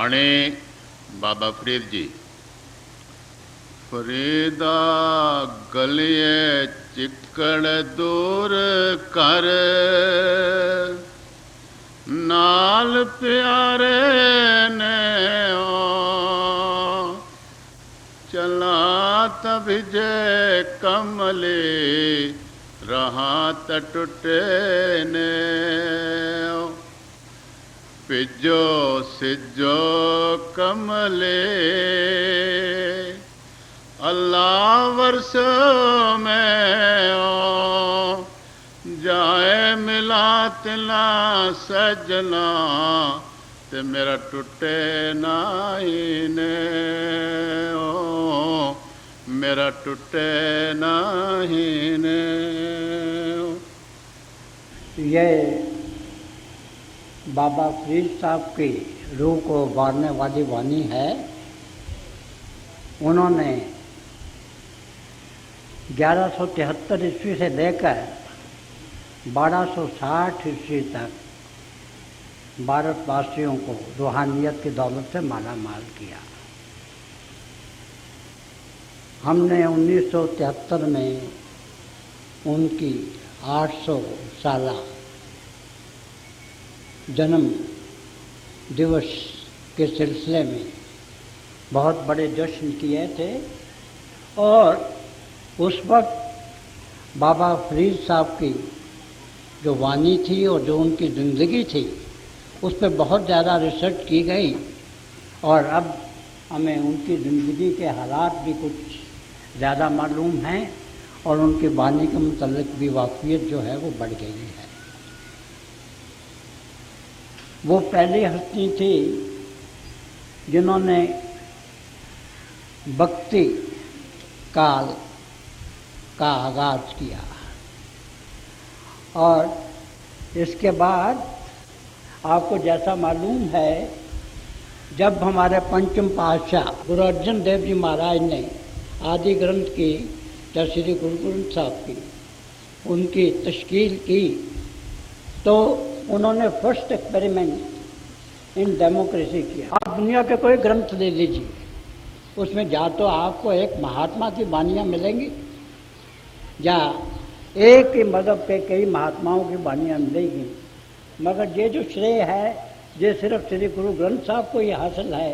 बाणे बाबा फरीद जी। फरीदा गलिए चिक्कड़ दूर कर, नाल प्यारे ने ओ चला तभिजे कमले रहा टुटे ने ओ पिजो सिजो कमले अल्लाह वर्ष में ओ जाए मिला तिला सजना ते मेरा टुटे नाही ने ओ मेरा टुटे नाही ने। ये बाबा फरीद साहब की रूह को उबारने वाली वाणी है। उन्होंने 1173 ईस्वी से लेकर 1260 ईस्वी तक भारतवासियों को रूहानियत की दौलत से माला माल किया। हमने 1973 में उनकी 800 साला जन्म दिवस के सिलसिले में बहुत बड़े जश्न किए थे और उस वक्त बाबा फरीद साहब की जो वाणी थी और जो उनकी ज़िंदगी थी उस पर बहुत ज़्यादा रिसर्च की गई और अब हमें उनकी ज़िंदगी के हालात भी कुछ ज़्यादा मालूम हैं और उनकी वाणी के मुतल्लिक़ भी वाक़फ़ियत जो है वो बढ़ गई है। वो पहली हस्ती थी जिन्होंने भक्ति काल का आगाज़ किया और इसके बाद आपको जैसा मालूम है जब हमारे पंचम पातशाह गुरु अर्जन देव जी महाराज ने आदि ग्रंथ की या श्री गुरु ग्रंथ साहब की उनकी तश्कील की तो उन्होंने फर्स्ट एक्सपेरिमेंट इन डेमोक्रेसी किया। आप दुनिया के कोई ग्रंथ ले लीजिए, उसमें या तो आपको एक महात्मा की वाणियाँ मिलेंगी या एक ही मज़हब के कई महात्माओं की वाणियाँ मिलेगी, मगर ये जो श्रेय है ये सिर्फ श्री गुरु ग्रंथ साहब को ही हासिल है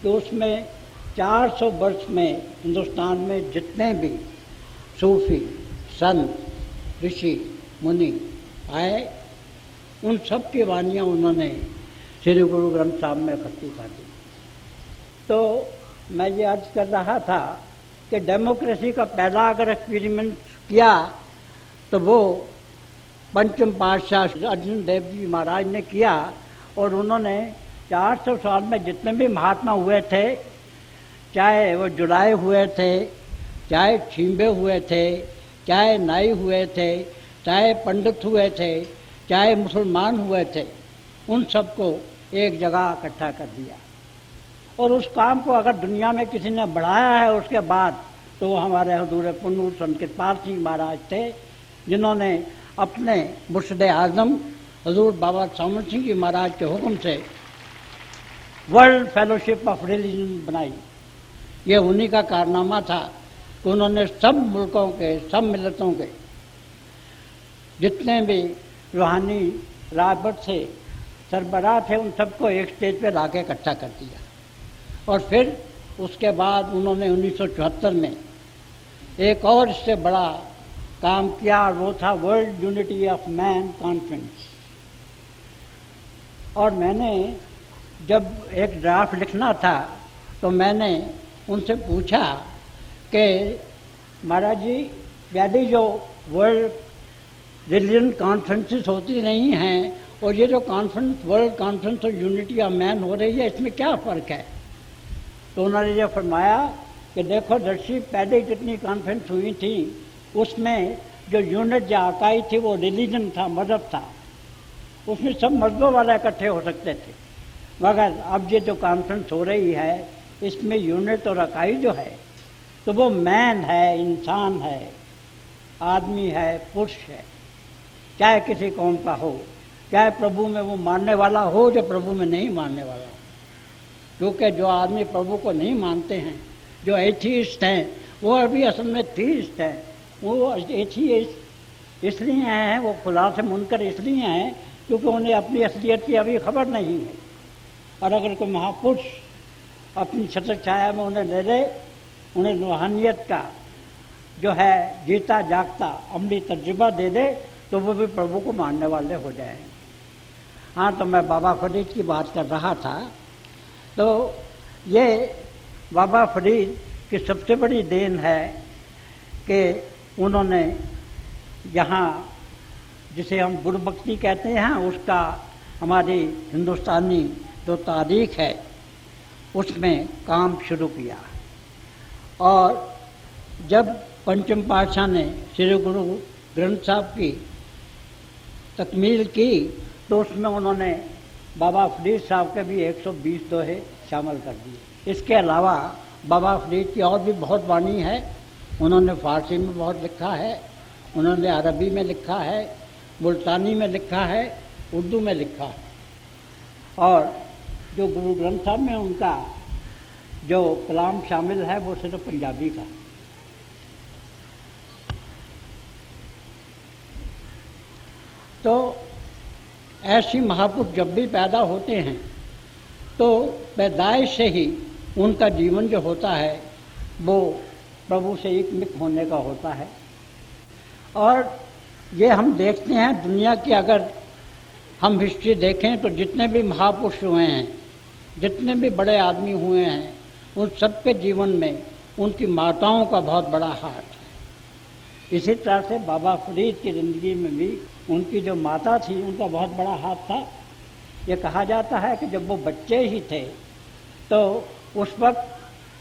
कि उसमें 400 वर्ष में हिंदुस्तान में जितने भी सूफी संत ऋषि मुनि आए उन सब की वाणियाँ उन्होंने श्री गुरु ग्रंथ साहब में इकट्ठी कर दी। तो मैं ये अर्ज कर रहा था कि डेमोक्रेसी का पहला अगर एक्सपेरिमेंट किया तो वो पंचम पातशाह अर्जुन देव जी महाराज ने किया और उन्होंने 400 साल में जितने भी महात्मा हुए थे, चाहे वो जुलाए हुए थे, चाहे छींबे हुए थे, चाहे नाई हुए थे, चाहे पंडित हुए थे, चाहे मुसलमान हुए थे, उन सबको एक जगह इकट्ठा कर दिया। और उस काम को अगर दुनिया में किसी ने बढ़ाया है उसके बाद तो हमारे हजूर पुन्नूर संत कृपाल सिंह महाराज थे, जिन्होंने अपने मुर्शिद आज़म हजूर बाबा सामन सिंह जी महाराज के हुक्म से वर्ल्ड फेलोशिप ऑफ रिलीजन बनाई। ये उन्हीं का कारनामा था कि उन्होंने सब मुल्कों के, सब मिलतों के जितने भी रूहानी राहबर थे, सरबराह थे, उन सबको एक स्टेज पे लाके इकट्ठा कर दिया। और फिर उसके बाद उन्होंने 1974 में एक और इससे बड़ा काम किया और वो था world unity of man conference. और मैंने जब एक ड्राफ्ट लिखना था तो मैंने उनसे पूछा कि महाराज जी यदि जो वर्ल्ड रिलीजन कॉन्फ्रेंसेस होती नहीं हैं और ये जो कॉन्फ्रेंस वर्ल्ड कॉन्फ्रेंस और यूनिटी ऑफ मैन हो रही है इसमें क्या फ़र्क है। तो उन्होंने ये फरमाया कि देखो दर्शी पहले जितनी कॉन्फ्रेंस हुई थी उसमें जो यूनिट या इकाई थी वो रिलीजन था, मज़हब था, उसमें सब मज़हबों वाले इकट्ठे हो सकते थे। मगर अब ये जो कॉन्फ्रेंस हो रही है इसमें यूनिट और इकाई जो है तो वो मैन है, इंसान है, आदमी है, पुरुष है, चाहे किसी कौम का हो, चाहे प्रभु में वो मानने वाला हो या प्रभु में नहीं मानने वाला हो। क्योंकि जो आदमी प्रभु को नहीं मानते हैं, जो एथीइस्ट हैं, वो अभी असल में थीइस्ट हैं। वो एथीइस्ट इसलिए हैं, वो खुदा से मुनकर इसलिए हैं क्योंकि उन्हें अपनी असलियत की अभी खबर नहीं है। और अगर कोई महापुरुष अपनी छत्र छाया में उन्हें ले ले, उन्हें रूहानियत का जो है जीता जागता अमली तजुर्बा दे दे, तो वो भी प्रभु को मानने वाले हो जाए। हाँ, तो मैं बाबा फरीद की बात कर रहा था। तो ये बाबा फरीद की सबसे बड़ी देन है कि उन्होंने यहाँ जिसे हम गुरुभक्ति कहते हैं, उसका हमारी हिंदुस्तानी जो तारीख है उसमें काम शुरू किया। और जब पंचम पातशाह ने श्री गुरु ग्रंथ साहब की तकमील की, तो उसमें उन्होंने बाबा फरीद साहब के भी 120 दोहे शामिल कर दिए। इसके अलावा बाबा फरीद की और भी बहुत वाणी है। उन्होंने फारसी में बहुत लिखा है, उन्होंने अरबी में लिखा है, मुल्तानी में लिखा है, उर्दू में लिखा है। और जो गुरु ग्रंथ साहब में उनका जो कलाम शामिल है वो सिर्फ पंजाबी का। तो ऐसी महापुरुष जब भी पैदा होते हैं तो पैदाइश से ही उनका जीवन जो होता है वो प्रभु से एकमिक होने का होता है। और ये हम देखते हैं दुनिया की, अगर हम हिस्ट्री देखें तो जितने भी महापुरुष हुए हैं, जितने भी बड़े आदमी हुए हैं, उन सब के जीवन में उनकी माताओं का बहुत बड़ा हाथ है। इसी तरह से बाबा फरीद की ज़िंदगी में भी उनकी जो माता थी उनका बहुत बड़ा हाथ था। ये कहा जाता है कि जब वो बच्चे ही थे तो उस वक्त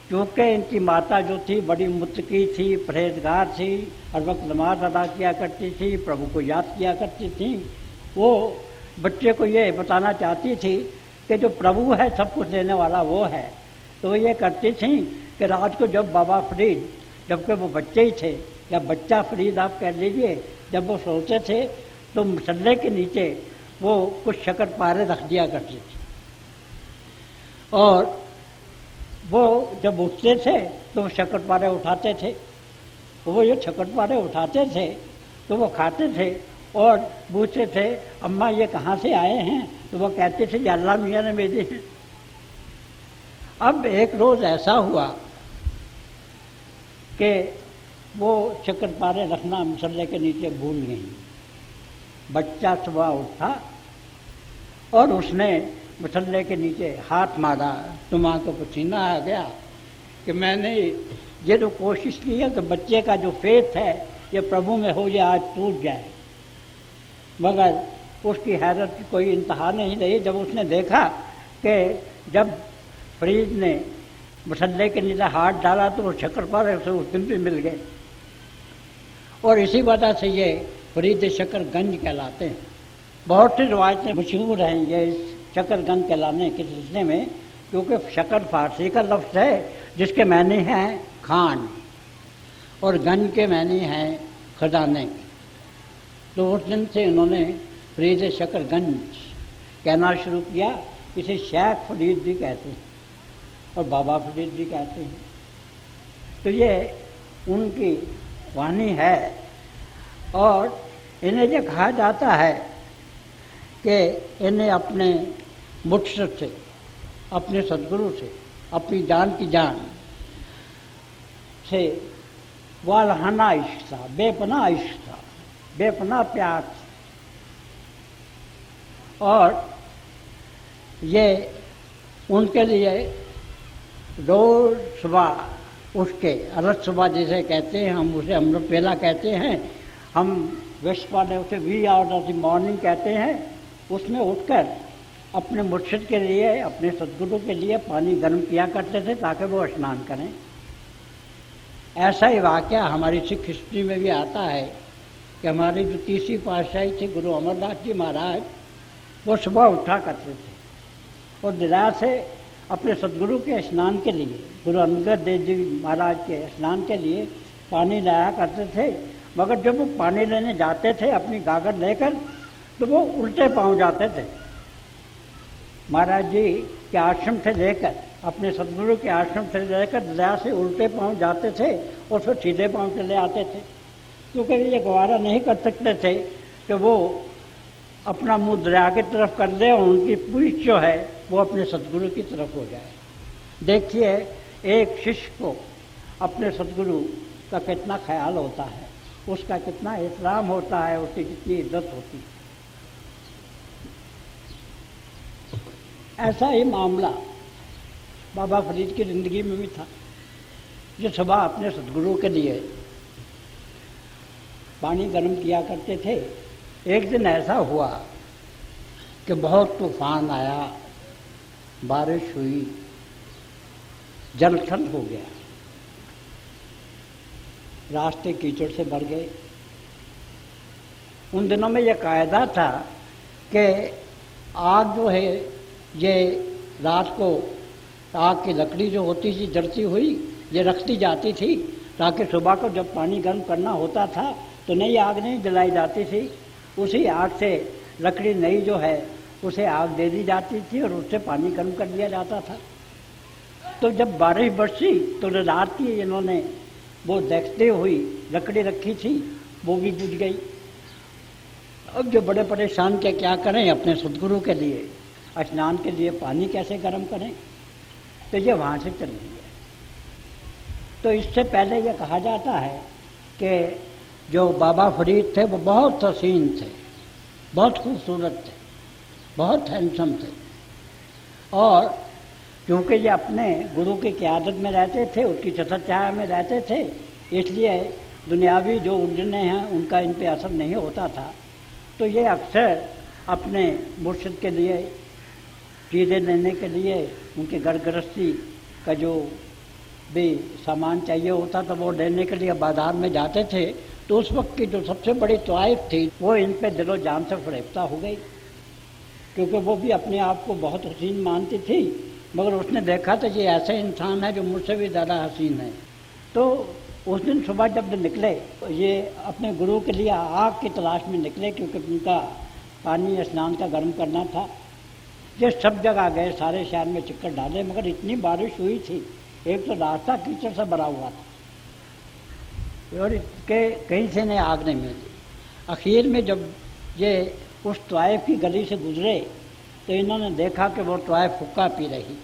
क्योंकि इनकी माता जो थी बड़ी मुत्तकी थी, परहेजगार थी, हर वक्त नमाज अदा किया करती थी, प्रभु को याद किया करती थी, वो बच्चे को ये बताना चाहती थी कि जो प्रभु है सब कुछ देने वाला वो है। तो ये करती थी कि रात को जब बाबा फरीद, जबकि वो बच्चे ही थे या बच्चा फरीद आप कह लीजिए, जब वो सोते थे तो मसल्ले के नीचे वो कुछ शक्करपारे रख दिया करती थी। और वो जब उठते थे तो वो शक्करपारे उठाते थे। वो जो शक्करपारे उठाते थे तो वो खाते थे और पूछते थे अम्मा ये कहाँ से आए हैं, तो वो कहते थे ये अल्लाह मियाँ ने भेजे हैं। अब एक रोज़ ऐसा हुआ कि वो शक्करपारे रखना मसल्ले के नीचे भूल गई। बच्चा सुबह उठा और उसने मसल्ले के नीचे हाथ मारा तो माँ को पसीना आ गया कि मैंने ये जो कोशिश की है कि बच्चे का जो फेथ है ये प्रभु में हो, ये आज टूट जाए। मगर उसकी हैरत की कोई इंतहा नहीं रही जब उसने देखा कि जब फरीद ने मसल्ले के नीचे हाथ डाला तो वो शक्करपारे उसे उस दिन भी मिल गए। और इसी वजह से ये फरीद शकरगंज कहलाते हैं। बहुत सी रिवायतें मशहूर हैं ये शकरगंज कहलाने के सिलसिले में, क्योंकि शक्कर फारसी का लफ्ज़ है जिसके माने हैं खान और गंज के माने हैं खजाने। तो उस दिन से उन्होंने फरीद शकरगंज कहना शुरू किया। इसे शेख फरीद भी कहते हैं और बाबा फरीद भी कहते हैं। तो ये उनकी वाणी है। और इन्हें ये कहा जाता है कि इन्हें अपने मुर्शिद से, अपने सदगुरु से, अपनी जान की जान से वालहाना इश्क था, बेपनाह इश्क था, बेपनाह प्यार था। और ये उनके लिए रोज सुबह उठ के, अरस सुबह जिसे कहते हैं, हम उसे अमृत वेला कहते हैं, हम वेस्ट वाले उसे wee hour of the morning कहते हैं, उसमें उठकर अपने मुर्शिद के लिए, अपने सदगुरु के लिए पानी गर्म किया करते थे ताकि वो स्नान करें। ऐसा ही वाक़या हमारी सिख हिस्ट्री में भी आता है कि हमारी जो तीसरी पातशाही थे गुरु अमरदास जी महाराज, वो सुबह उठा करते थे और दरिया से अपने सदगुरु के स्नान के लिए, गुरु अंगद देव जी महाराज के स्नान के लिए पानी लाया करते थे। मगर जब वो पानी लेने जाते थे अपनी गागर लेकर तो वो उल्टे पाँव जाते थे। महाराज जी के आश्रम से लेकर अपने सदगुरु के आश्रम से लेकर दरिया से उल्टे पांव जाते थे और फिर सीधे पांव चले आते थे, क्योंकि ये गवारा नहीं कर सकते थे कि वो अपना मुंह दरिया की तरफ कर दे और उनकी पूछ जो है वो अपने सदगुरु की तरफ हो जाए। देखिए एक शिष्य को अपने सदगुरु का कितना ख्याल होता है, उसका कितना एहतराम होता है, उसकी कितनी इज्जत होती है। ऐसा ही मामला बाबा फरीद की ज़िंदगी में भी था। जो सुबह अपने सदगुरु के लिए पानी गर्म किया करते थे, एक दिन ऐसा हुआ कि बहुत तूफान आया, बारिश हुई, जलथल हो गया, रास्ते कीचड़ से भर गए। उन दिनों में यह कायदा था कि आग जो है ये रात को आग की लकड़ी जो होती थी जलती हुई ये रखती जाती थी, ताकि सुबह को जब पानी गर्म करना होता था तो नई आग नहीं जलाई जाती थी, उसी आग से लकड़ी नई जो है उसे आग दे दी जाती थी और उससे पानी गर्म कर दिया जाता था। तो जब बारिश बरसी तो रात की इन्होंने वो देखते हुई लकड़ी रखी थी वो भी बुझ गई। अब जो बड़े परेशान के क्या करें, अपने सदगुरु के लिए स्नान के लिए पानी कैसे गर्म करें, तो ये वहाँ से चली गई। तो इससे पहले ये कहा जाता है कि जो बाबा फरीद थे वो बहुत हसीन थे, बहुत खूबसूरत थे, बहुत हैंडसम थे, और क्योंकि ये अपने गुरु की क़यादत में रहते थे, उसकी छत्रछाया में रहते थे, इसलिए दुनियावी जो उलझने हैं उनका इन पे असर नहीं होता था। तो ये अक्सर अपने मुर्शिद के लिए चीज़ें लेने के लिए, उनके घर गृहस्थी का जो भी सामान चाहिए होता था वो लेने के लिए बाज़ार में जाते थे। तो उस वक्त की जो सबसे बड़ी तवाइफ थी वो इन पे दिलो जान से फरेफ्ता हो गई, क्योंकि वो भी अपने आप को बहुत हसीन मानती थी, मगर उसने देखा था ये ऐसे इंसान है जो मुझसे भी ज़्यादा हसीन है। तो उस दिन सुबह जब निकले ये अपने गुरु के लिए आग की तलाश में निकले, क्योंकि उनका पानी स्नान का गर्म करना था। ये सब जगह गए, सारे शहर में चक्कर डाले, मगर इतनी बारिश हुई थी, एक तो रास्ता कीचड़ से भरा हुआ था और इसके कहीं से ने आग नहीं मिली। आखिर में जब ये उस तवाइफ की गली से गुजरे तो इन्होंने देखा कि वो तवाइफ हुक्का पी रही।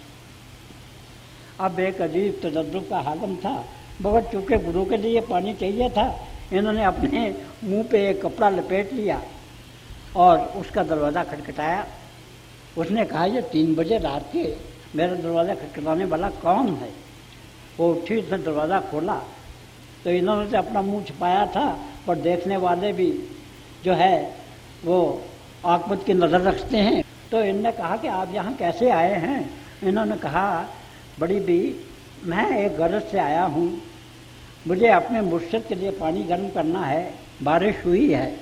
अब एक अजीब तजर्रुब का हालम था, मगर चूँकि गुरु के लिए पानी चाहिए था, इन्होंने अपने मुंह पे एक कपड़ा लपेट लिया और उसका दरवाज़ा खटखटाया। उसने कहा ये 3 बजे रात के मेरा दरवाज़ा खटखटाने वाला कौन है। वो उठी, उसने दरवाज़ा खोला तो इन्होंने से अपना मुंह छुपाया था, पर देखने वाले भी जो है वो आकबत की नज़र रखते हैं। तो इन्होंने कहा कि आप यहाँ कैसे आए हैं। इन्होंने कहा बड़ी भी मैं एक गरज से आया हूँ, मुझे अपने मुर्शिद के लिए पानी गर्म करना है, बारिश हुई है,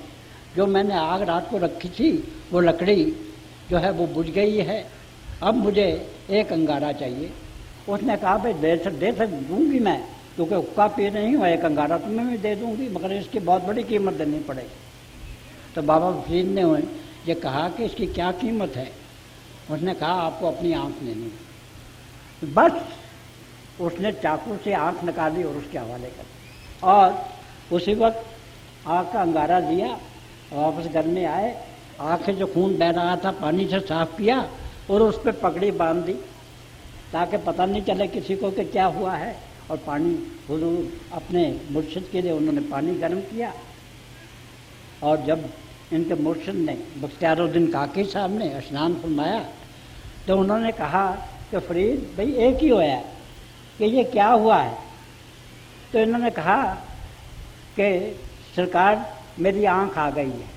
जो मैंने आग रात को रखी थी वो लकड़ी जो है वो बुझ गई है, अब मुझे एक अंगारा चाहिए। उसने कहा भाई दे से दूँगी मैं, क्योंकि हुक्का पी रही हूँ, एक अंगारा तुम्हें भी दे दूँगी, मगर इसकी बहुत बड़ी कीमत देनी पड़ेगी। तो बाबा फरीद ने ये कहा कि इसकी क्या कीमत है। उसने कहा आपको अपनी आँख लेनी है। बस उसने चाकू से आँख निकाली और उसके हवाले कर दी, और उसी वक्त आँख का अंगारा दिया, वापस घर में आए, आँख से जो खून बह रहा था पानी से साफ किया और उस पर पगड़ी बांध दी, ताकि पता नहीं चले किसी को कि क्या हुआ है। और पानी हुजूर अपने मुर्शिद के लिए उन्होंने पानी गर्म किया। और जब इनके मुर्शिद ने बख्तियारुद्दीन काकी साहब ने स्नान फरमाया तो उन्होंने कहा कि फरीद भाई एक ही होया है कि ये क्या हुआ है। तो इन्होंने कहा कि सरकार मेरी आँख आ गई है,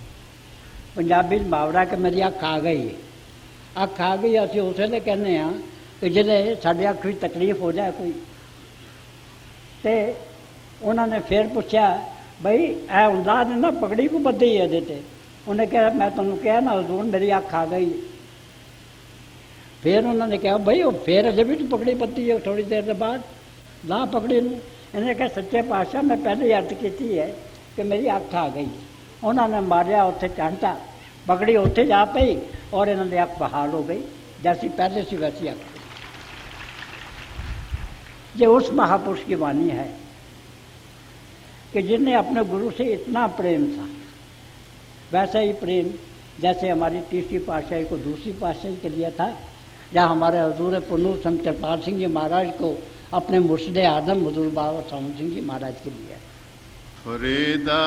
पंजाबी मुहावरा कि मेरी अख आ गई है। अख आ गई असीं उस वेले कहने हाँ कि जिहदे साडे अख विच तकलीफ हो जाए कोई। तो उन्होंने फिर पूछा बई ऐ हुंदा ने ना पगड़ी को बधी है इहदे ते। उन्हें कहा मैं तुहानूं कहा ना हुजूर मेरी अख आ गई। फिर उन्होंने कहा भाई वो फिर अजे भी पगड़ी बधी है, थोड़ी देर के बाद ला पगड़ी नूं। इन्हें कहा सच्चे पातशाह मैं पहले अर्ज की है कि मेरी अख आ गई। उन्होंने मारिया उत्थे चांटा, पगड़ी उत्थे जा पई और इन्होंने अख बहाल हो गई, जैसी पहले सी वैसी अख। ये उस महापुरुष की वाणी है कि जिन्हें अपने गुरु से इतना प्रेम था, वैसा ही प्रेम जैसे हमारी तीसरी पातशाही को दूसरी पातशाही के लिए था, या हमारे हजूर पुनूर संत कृपाल सिंह जी महाराज को अपने मुर्शिद आदम हजूर बाबा सावन सिंह जी महाराज के लिए। फरीदा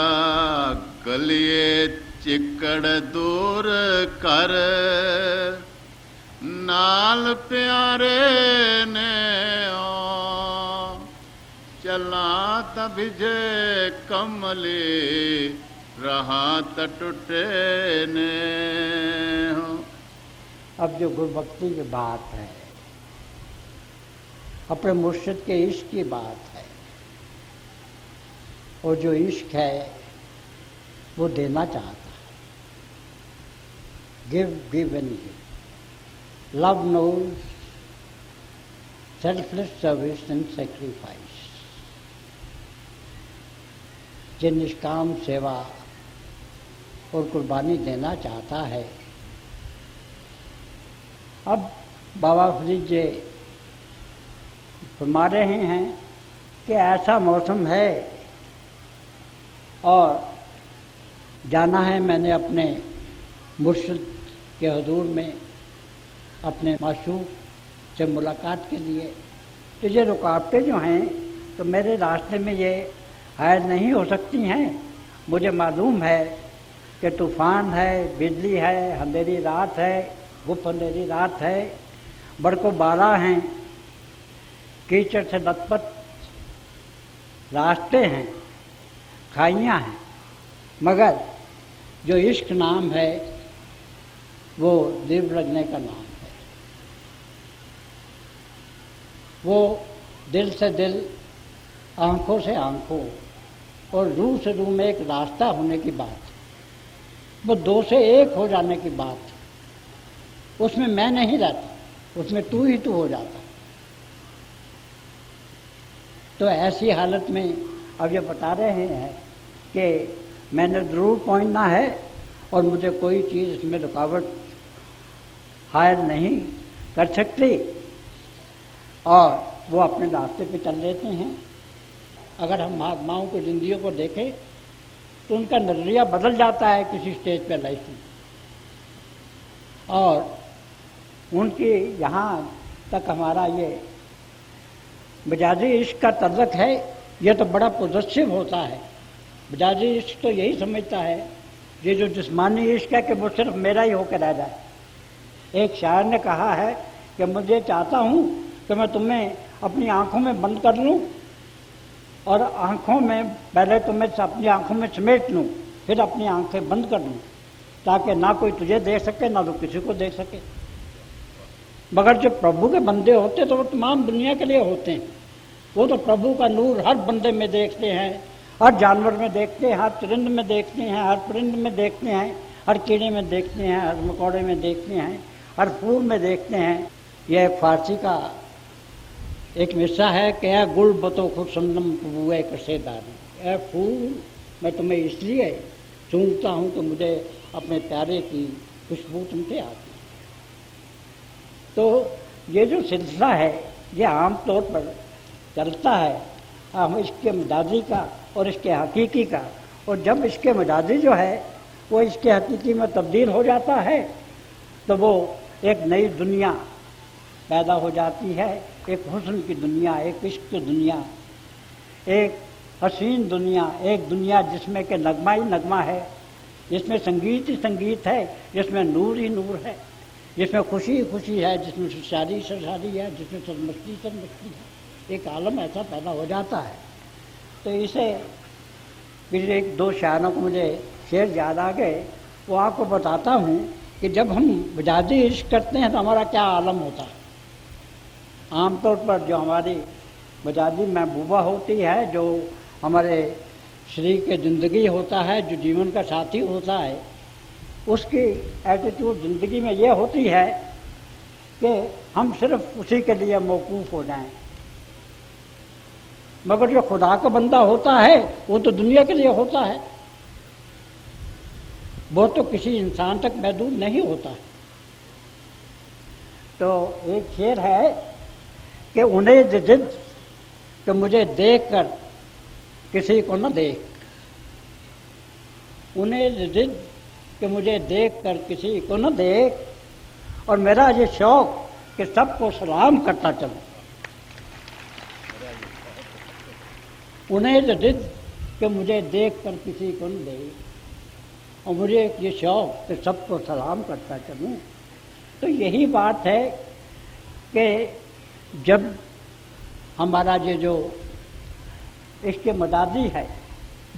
गलिए चिकड़ दूर कर, नाल प्यारे ने ओ, चला तभिजे कमली रहा टूटे ने हो। अब जो गुरभक्ति की बात है, अपने मुर्शिद के इश्क की बात है, और जो इश्क है वो देना चाहता है। Give give and give. Love knows selfless service and sacrifice. जो निष्काम सेवा और कुर्बानी देना चाहता है। अब बाबा फरीद जी फरमा रहे हैं कि ऐसा मौसम है और जाना है मैंने अपने मुर्शिद के हुजूर में अपने माशूक से मुलाकात के लिए। तो ये रुकावटें जो हैं तो मेरे रास्ते में ये हायर नहीं हो सकती हैं। मुझे मालूम है कि तूफ़ान है, बिजली है, अंधेरी रात है, गुप्त अंधेरी रात है, बड़को बाला हैं, कीचड़ से लथपथ रास्ते हैं, खाइयाँ हैं, मगर जो इश्क नाम है वो दिल लगने का नाम है। वो दिल से दिल, आंखों से आंखों और रूह से रूह में एक रास्ता होने की बात, वो दो से एक हो जाने की बात। उसमें मैं नहीं रहता, उसमें तू ही तू हो जाता। तो ऐसी हालत में अब ये बता रहे हैं कि मैंने ज़रूर पहुंचना है और मुझे कोई चीज़ इसमें रुकावट हायर नहीं कर सकती, और वो अपने रास्ते पे चल लेते हैं। अगर हम महात्माओं की जिंदगियों को देखें तो उनका नज़रिया बदल जाता है किसी स्टेज पे लाइफ में, और उनकी यहाँ तक हमारा ये मिजाजी इश्क का तल्लुक है, ये तो बड़ा पॉजिटिव होता है। मिजाजी इश्क तो यही समझता है, ये जो जिस्मानी इश्क है कि वो सिर्फ मेरा ही होकर रह जाए। एक शायर ने कहा है कि मुझे चाहता हूँ कि मैं तुम्हें अपनी आंखों में बंद कर लूँ और आंखों में पहले तुम्हें अपनी आंखों में समेट लूँ, फिर अपनी आंखें बंद कर लूँ, ताकि ना कोई तुझे देख सके ना तो किसी को देख सके। मगर जो प्रभु के बंदे होते तो वो तमाम दुनिया के लिए होते हैं। वो तो प्रभु का नूर हर बंदे में देखते हैं, हर जानवर में देखते हैं, हर चरिंद में देखते हैं, हर परिंद में देखते हैं, हर कीड़े में देखते हैं, हर मकोड़े में देखते हैं, हर फूल में देखते हैं। यह एक फारसी का एक मिसरा है कि ए गुल बतो खुद संदम कबूए कसेदारी। ए फूल, मैं तुम्हें इसलिए चूमता हूँ कि मुझे अपने प्यारे की खुशबू तुमसे आती। तो ये जो सिलसिला है ये आम तौर पर चलता है हम इसके मजाजी का और इसके हकीकी का, और जब इसके मजाजी जो है वो इसके हकीकी में तब्दील हो जाता है तो वो एक नई दुनिया पैदा हो जाती है, एक हुस्न की दुनिया, एक इश्क की दुनिया, एक हसीन दुनिया, एक दुनिया जिसमें के नगमा ही नगमा है, जिसमें संगीत ही संगीत है, जिसमें नूर ही नूर है, जिसमें खुशी ही खुशी है, जिसमें सरसारी सरसारी है, जिसमें सरमस्ती सरमस्ती है। एक आलम ऐसा पैदा हो जाता है। तो इसे फिर एक दो शायरों को मुझे शेर याद आ गए, वो आपको बताता हूँ कि जब हम मिजाजी इश्क करते हैं तो हमारा क्या आलम होता है। आमतौर पर जो हमारी मिजाजी महबूबा होती है, जो हमारे शरीक के ज़िंदगी होता है, जो जीवन का साथी होता है, उसकी एटीट्यूड ज़िंदगी में ये होती है कि हम सिर्फ उसी के लिए मौकूफ़ हो जाएं। मगर जो खुदा का बंदा होता है वो तो दुनिया के लिए होता है, वो तो किसी इंसान तक महदूद नहीं होता है। तो एक शेर है कि उन्हें जिद कि मुझे देख कर किसी को न देख, उन्हें जिद कि मुझे देख कर किसी को न देख, और मेरा ये शौक कि सबको सलाम करता चलूं। उन्हें जिद कि मुझे देख कर किसी को न देख, और मुझे ये शौक कि सबको सलाम करता चलूं। तो यही बात है कि जब हमारा ये जो इसके मदादी है,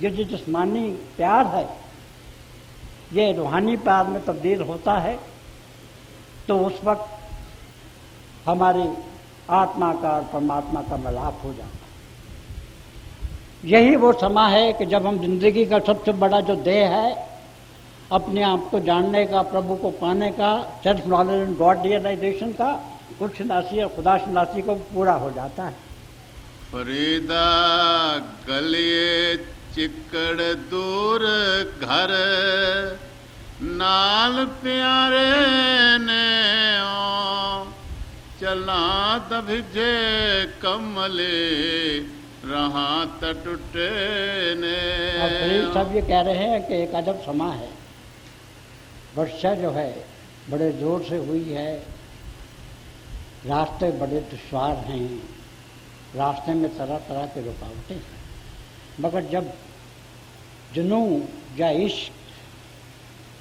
ये जो जिस्मानी प्यार है, ये रूहानी प्यार में तब्दील होता है, तो उस वक्त हमारी आत्मा का और परमात्मा का मिलाप हो जाता है। यही वो समय है कि जब हम जिंदगी का सबसे बड़ा जो देह है, अपने आप को जानने का, प्रभु को पाने का, self knowledge and God realisation का, खुद शनासी और खुदा शनासी को पूरा हो जाता है। फरीदा गलिए चिकड़ दूर घर, नाल प्यारे ने ओ, चला तभिजे कमले रहा टूटे ने। फरीद साहब ये कह रहे हैं कि एक अजब समा है, वर्षा जो है बड़े जोर से हुई है, रास्ते बड़े दुश्वार हैं, रास्ते में तरह तरह की रुकावटें हैं, मगर जब जुनून या इश्क,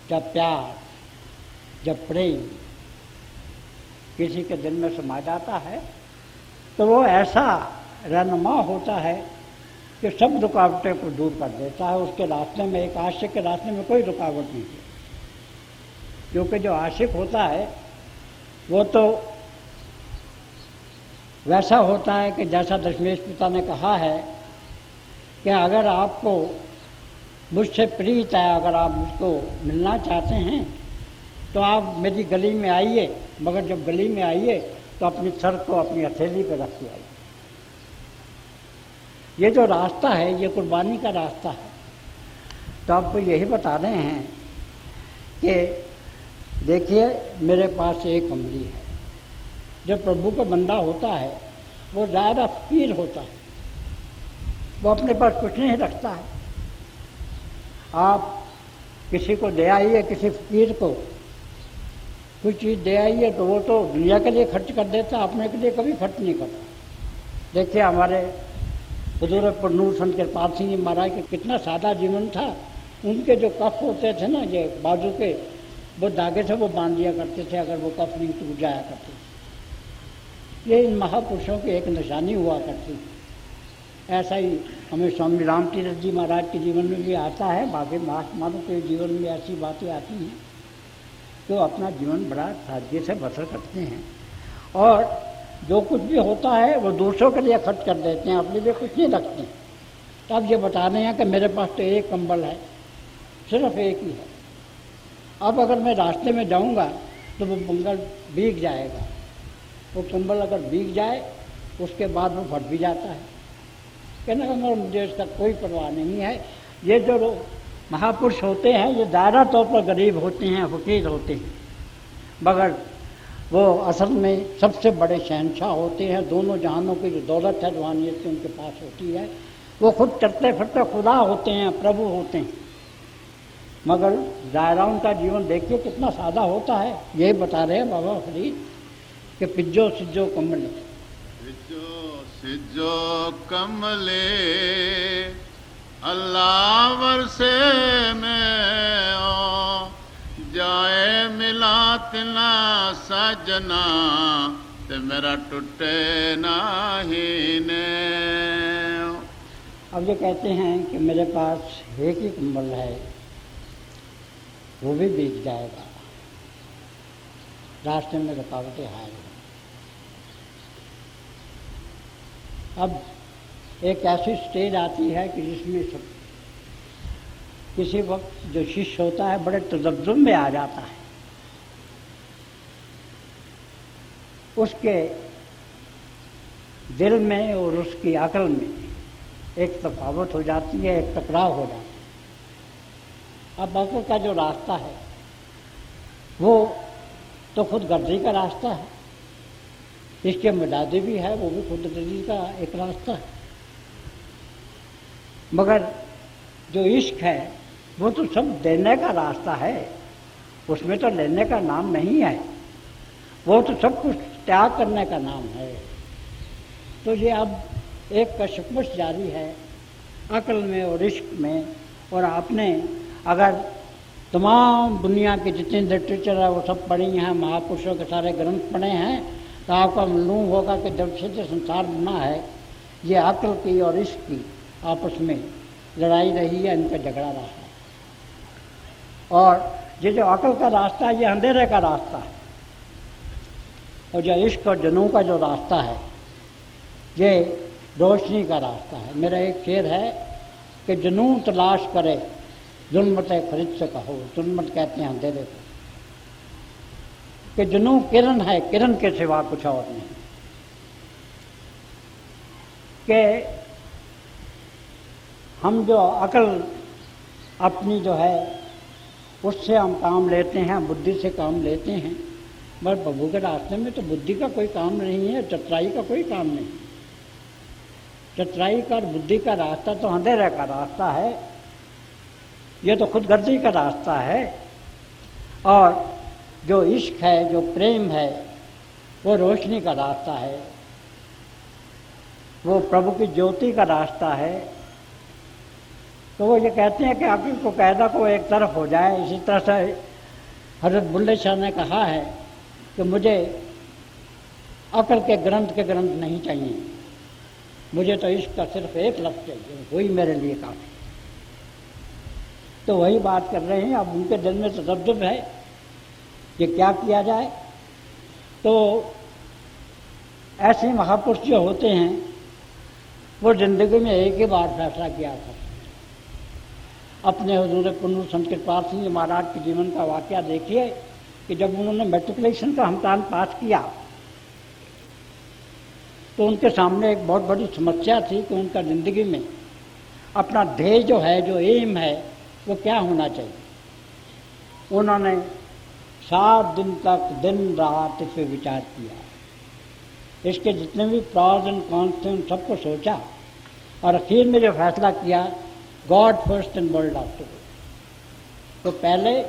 जब प्यार, जब प्रेम किसी के दिल में समा जाता है, तो वो ऐसा रहनुमा होता है कि सब रुकावटें को दूर कर देता है। उसके रास्ते में, एक आशिक के रास्ते में कोई रुकावट नहीं है, क्योंकि जो आशिक होता है वो तो वैसा होता है कि जैसा दशमेश पिता ने कहा है कि अगर आपको मुझसे प्रीत है, अगर आप मुझको मिलना चाहते हैं तो आप मेरी गली में आइए, मगर जब गली में आइए तो अपनी सर को अपनी हथेली पर रख के आइए। ये जो रास्ता है, ये कुर्बानी का रास्ता है। तो आपको यही बता रहे हैं कि देखिए, मेरे पास एक अमली है। जब प्रभु का बंदा होता है वो ज़्यादा फकीर होता है, वो अपने पास कुछ नहीं रखता है। आप किसी को दे आइए, किसी फकीर को कुछ चीज़ दे आइए, तो वो तो दुनिया के लिए खर्च कर देता, अपने के लिए कभी खर्च नहीं करता। देखिए, हमारे हुजूर पुरनूर संत कृपाल सिंह जी महाराज के कितना सादा जीवन था। उनके जो कफ होते थे ना, ये बाजू के, वो धागे से वो बांध दिया करते थे, अगर वो कफ नहीं टूट जाया करते। ये इन महापुरुषों की एक निशानी हुआ करती। ऐसा ही हमें स्वामी राम तीरथ जी महाराज के जीवन में भी आता है, बाकी महात्माओं के जीवन में ऐसी बातें आती हैं तो अपना जीवन बड़ा सादगी से बसर करते हैं, और जो कुछ भी होता है वो दूसरों के लिए खर्च कर देते हैं, अपने लिए कुछ नहीं रखते। तो अब ये बता रहे हैं कि मेरे पास तो एक कंबल है, सिर्फ एक ही है। अब अगर मैं रास्ते में जाऊंगा तो वो कंबल भीग जाएगा। वो कंबल अगर भीग जाए उसके बाद वो फट भी जाता है। कहने का मतलब मुझे इसका कोई परवाह नहीं है। ये जो महापुरुष होते हैं ये दायरा तौर पर गरीब होते हैं, फकीर होते हैं, मगर वो असल में सबसे बड़े शहंशाह होते हैं। दोनों जहानों की जो दौलत है रूहानियत की उनके पास होती है। वो खुद चलते फिरते खुदा होते हैं, प्रभु होते हैं, मगर दायरा उनका जीवन देखिए कितना सादा होता है। यही बता रहे हैं बाबा फरीद कि पिज्जो सिज्जो कमले, पिज्जो सिज्जो कमले अल्लाह वर्षे में ओ, जाए मिला तिना सजना ते मेरा टूटे नाही ने। अब ये कहते हैं कि मेरे पास एक ही कंबल है, वो भी भीग जाएगा, रास्ते में रुकावटें आएंगी। अब एक ऐसी स्टेज आती है कि जिसमें सब किसी वक्त जो शिष्य होता है बड़े तजब्जुब में आ जाता है। उसके दिल में और उसकी अकल में एक तफावत हो जाती है, एक टकराव हो जाता है। अब अकल का जो रास्ता है वो तो खुद गर्जी का रास्ता है, इसके मदादी भी है, वो भी खुद गर्जी का एक रास्ता है। मगर जो इश्क है वो तो सब देने का रास्ता है, उसमें तो लेने का नाम नहीं है, वो तो सब कुछ त्याग करने का नाम है। तो ये अब एक कशमकश जारी है अक्ल में और इश्क में। और आपने अगर तमाम दुनिया के जितने लिटरेचर है वो सब पढ़ी हैं, महापुरुषों के सारे ग्रंथ पढ़े हैं, तो आपका मालूम होगा कि जब से संसार बना है ये अक्ल की और इश्क की आपस में लड़ाई रही है, इनका झगड़ा रहा है। और ये जो अक्ल का रास्ता है ये अंधेरे का रास्ता है, और जो इश्क और जुनून का जो रास्ता है ये रोशनी का रास्ता है। मेरा एक शेर है कि जुनून तलाश करे जुल्मत फरिज से कहो, जुल्मत कहते हैं अंधेरे को, कि जुनून किरण है, किरण के सिवा कुछ और नहीं। कि हम जो अकल अपनी जो है उससे हम काम लेते हैं, बुद्धि से काम लेते हैं, मगर प्रभु के रास्ते में तो बुद्धि का कोई काम नहीं है, चतुराई का कोई काम नहीं। चतुराई का और बुद्धि का रास्ता तो अंधेरे का रास्ता है, ये तो खुदगर्जी का रास्ता है। और जो इश्क है, जो प्रेम है, वो रोशनी का रास्ता है, वो प्रभु की ज्योति का रास्ता है। तो वो ये कहते हैं कि अक्ल को कैदा को एक तरफ हो जाए। इसी तरह से हजरत बुल्ले शाह ने कहा है कि मुझे अक्ल के ग्रंथ नहीं चाहिए, मुझे तो इश्क का सिर्फ एक लफ्ज़ चाहिए, वही मेरे लिए काफ़ी। तो वही बात कर रहे हैं। अब उनके दिल में तसब्बुब है कि क्या किया जाए। तो ऐसे महापुरुष जो होते हैं वो जिंदगी में एक ही बार फैसला किया था। अपने हुजूर पुण्य संत कृपाल सिंह जी महाराज के जीवन का वाकया देखिए कि जब उन्होंने मैट्रिकुलेशन का इम्तहान पास किया तो उनके सामने एक बहुत बड़ी समस्या थी कि उनका ज़िंदगी में अपना ध्येय जो है, जो एम है, वो क्या होना चाहिए। उन्होंने 7 दिन तक दिन रात इस पर विचार किया, इसके जितने भी प्रॉज एंड कॉन्स थे उन सबको सोचा और आखिर में जो फैसला किया, God first and world after. तो पहले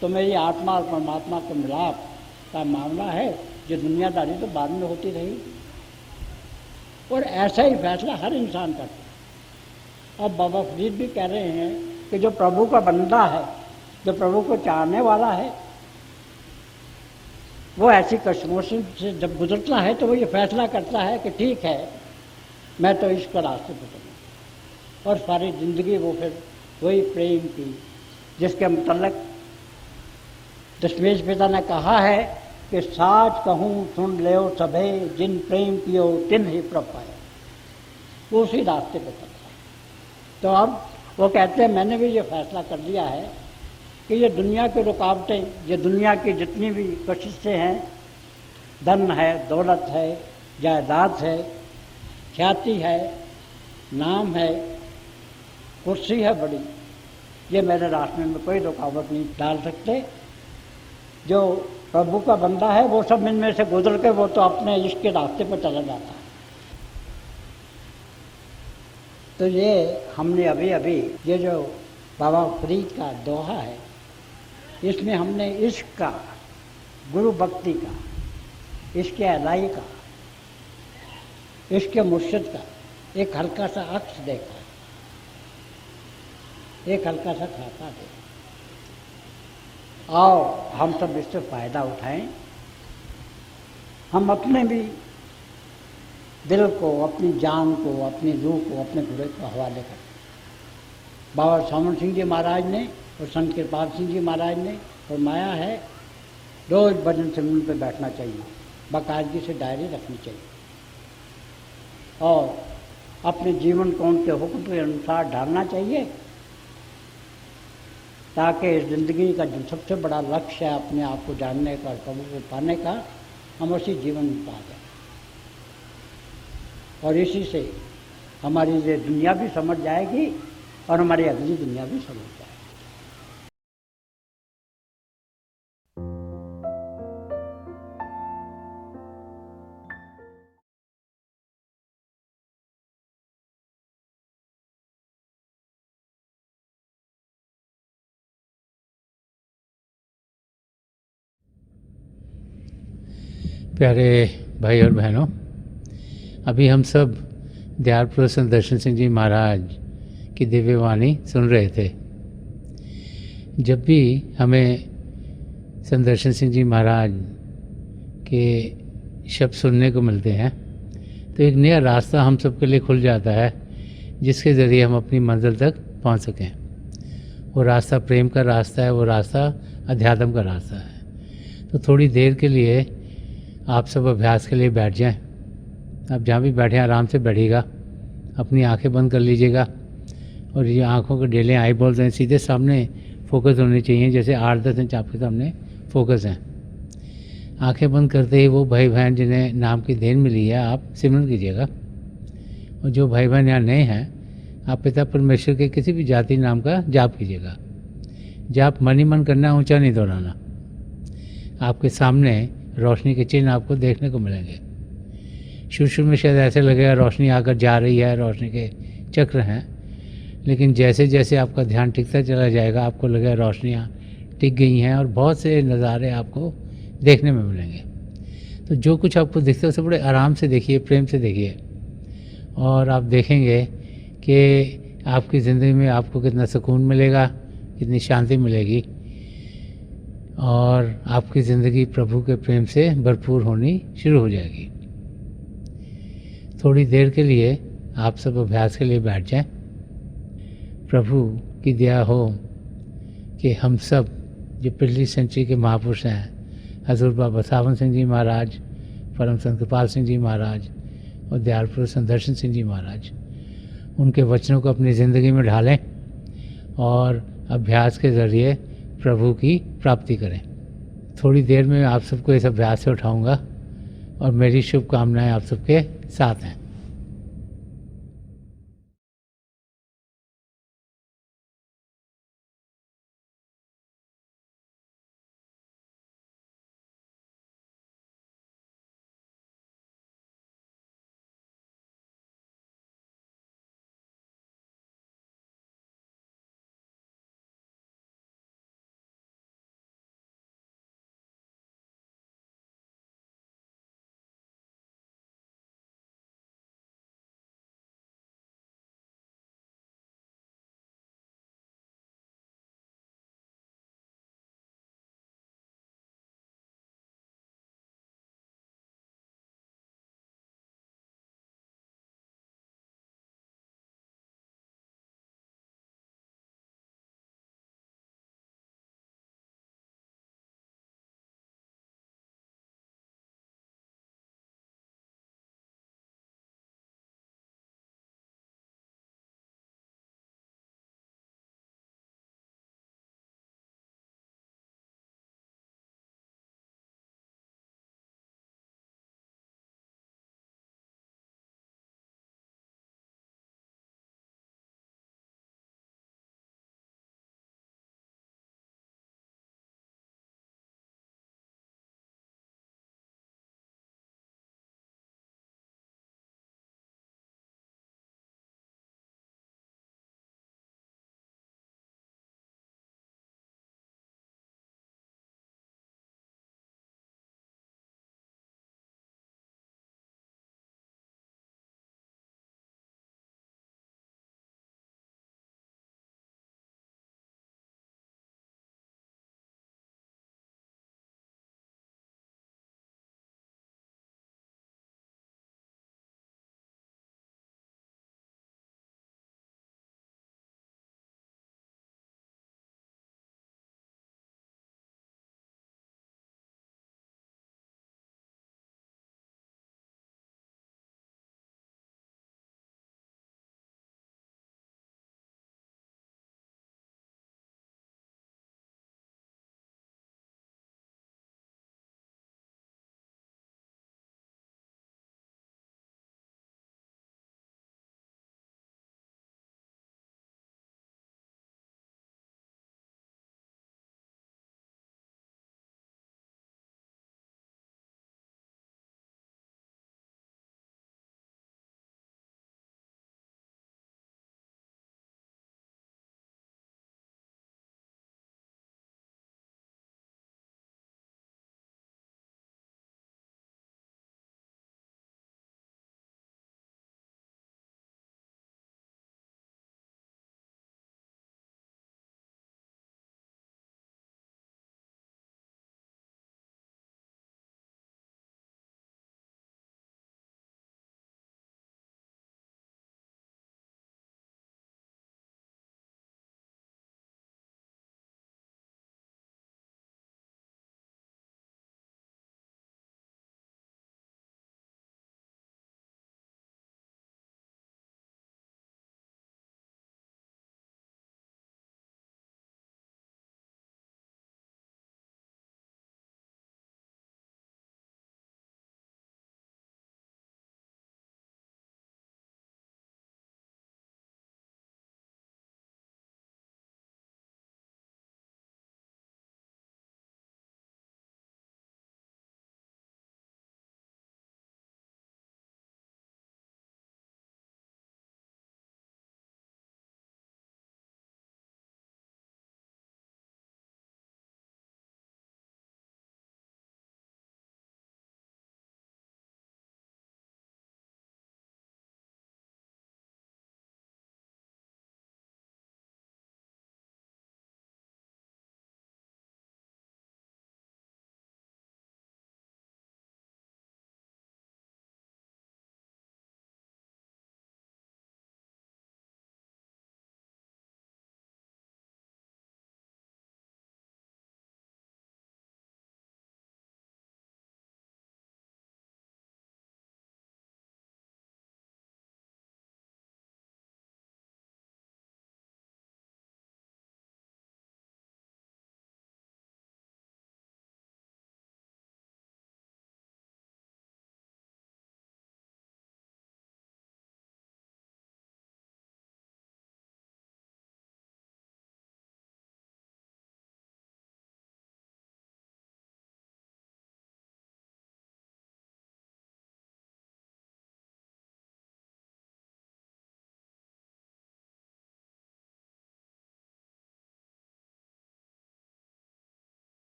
तो मेरी आत्मा और परमात्मा के मिलाप का मामला है, जो दुनियादारी तो बाद में होती रही। और ऐसा ही फैसला हर इंसान करता है। अब बाबा फरीद भी कह रहे हैं कि जो प्रभु का बंदा है, जो प्रभु को चाहने वाला है, वो ऐसी कश्मों से जब गुजरता है तो वो ये फैसला करता है कि ठीक है, मैं तो इसका रास्ते पर चलूँ। और सारी ज़िंदगी वो फिर वही प्रेम की, जिसके मतलब दशमेश पिता ने कहा है कि साच कहूँ सुन ले सभे, जिन प्रेम कियो तिन ही प्रभ पाए। वो उसी रास्ते पर चलता है। तो अब वो कहते हैं मैंने भी ये फैसला कर लिया है कि ये दुनिया की रुकावटें, ये दुनिया की जितनी भी कोशिशें हैं, धन है, दौलत है, जायदाद है, ख्याति है, नाम है, कुर्सी है बड़ी, ये मेरे रास्ते में कोई रुकावट नहीं डाल सकते। जो प्रभु का बंदा है वो सब इनमें से गुजर के वो तो अपने इश्क के रास्ते पर चला जाता है। तो ये हमने अभी अभी ये जो बाबा फरीद का दोहा है, इसमें हमने इश्क का, गुरु भक्ति का, इसके अदाई का, इसके मुर्शिद का एक हल्का सा अक्स देखा, एक हल्का सा खाता देखा। आओ हम सब इससे फ़ायदा उठाएं, हम अपने भी दिल को, अपनी जान को, अपनी रूह को, अपने गुरु को हवाले करें। बाबा सामन सिंह जी महाराज ने और संत कृपाल सिंह जी महाराज ने फरमाया है, रोज़ भजन सिमरन पे बैठना चाहिए, बाकायदगी से डायरी रखनी चाहिए और अपने जीवन को उनके हुक्म के अनुसार ढालना चाहिए, ताकि इस ज़िंदगी का जो सबसे बड़ा लक्ष्य है अपने आप को जानने का, प्रभु को पाने का, हम उसी जीवन में पा जाए। और इसी से हमारी ये दुनिया भी समझ जाएगी और हमारी अगली दुनिया भी समझ जाएगी। प्यारे भाई और बहनों, अभी हम सब दयाल संत दर्शन सिंह जी महाराज की दिव्य वाणी सुन रहे थे। जब भी हमें संत दर्शन सिंह जी महाराज के शब्द सुनने को मिलते हैं तो एक नया रास्ता हम सब के लिए खुल जाता है, जिसके ज़रिए हम अपनी मंजिल तक पहुंच सकें। वो रास्ता प्रेम का रास्ता है, वो रास्ता अध्यात्म का रास्ता है। तो थोड़ी देर के लिए आप सब अभ्यास के लिए बैठ जाएं। आप जहाँ भी बैठे आराम से बैठिएगा, अपनी आंखें बंद कर लीजिएगा और ये आंखों के डेले आई बॉल्स हैं सीधे सामने फोकस होने चाहिए, जैसे 8-10 इंच आपके सामने फोकस हैं। आंखें बंद करते ही वो भाई बहन जिन्हें नाम की देन मिली है आप सिमरन कीजिएगा, और जो भाई बहन यहाँ नए हैं आप पिता परमेश्वर के किसी भी जाति नाम का जाप कीजिएगा। जाप मन ही मन करना, ऊंचा नहीं दोहराना। आपके सामने रोशनी के चिन्ह आपको देखने को मिलेंगे। शुरू में शायद ऐसे लगेगा रोशनी आकर जा रही है, रोशनी के चक्र हैं, लेकिन जैसे जैसे आपका ध्यान टिकता चला जाएगा आपको लगेगा रोशनियाँ टिक गई हैं और बहुत से नज़ारे आपको देखने में मिलेंगे। तो जो कुछ आपको दिखता है उसे बड़े आराम से देखिए, प्रेम से देखिए, और आप देखेंगे कि आपकी ज़िंदगी में आपको कितना सुकून मिलेगा, कितनी शांति मिलेगी, और आपकी ज़िंदगी प्रभु के प्रेम से भरपूर होनी शुरू हो जाएगी। थोड़ी देर के लिए आप सब अभ्यास के लिए बैठ जाएं। प्रभु की दया हो कि हम सब जो पिछली सेंचुरी के महापुरुष हैं, हजूर बाबा सावन सिंह जी महाराज, परम संत कृपाल सिंह जी महाराज और दयाल संत दर्शन सिंह जी महाराज, उनके वचनों को अपनी ज़िंदगी में ढालें और अभ्यास के ज़रिए प्रभु की प्राप्ति करें। थोड़ी देर में आप सबको इस अभ्यास से उठाऊंगा और मेरी शुभकामनाएं आप सबके साथ हैं।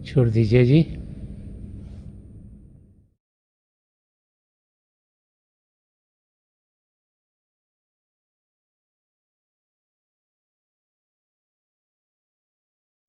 छोड़ दीजिए जी।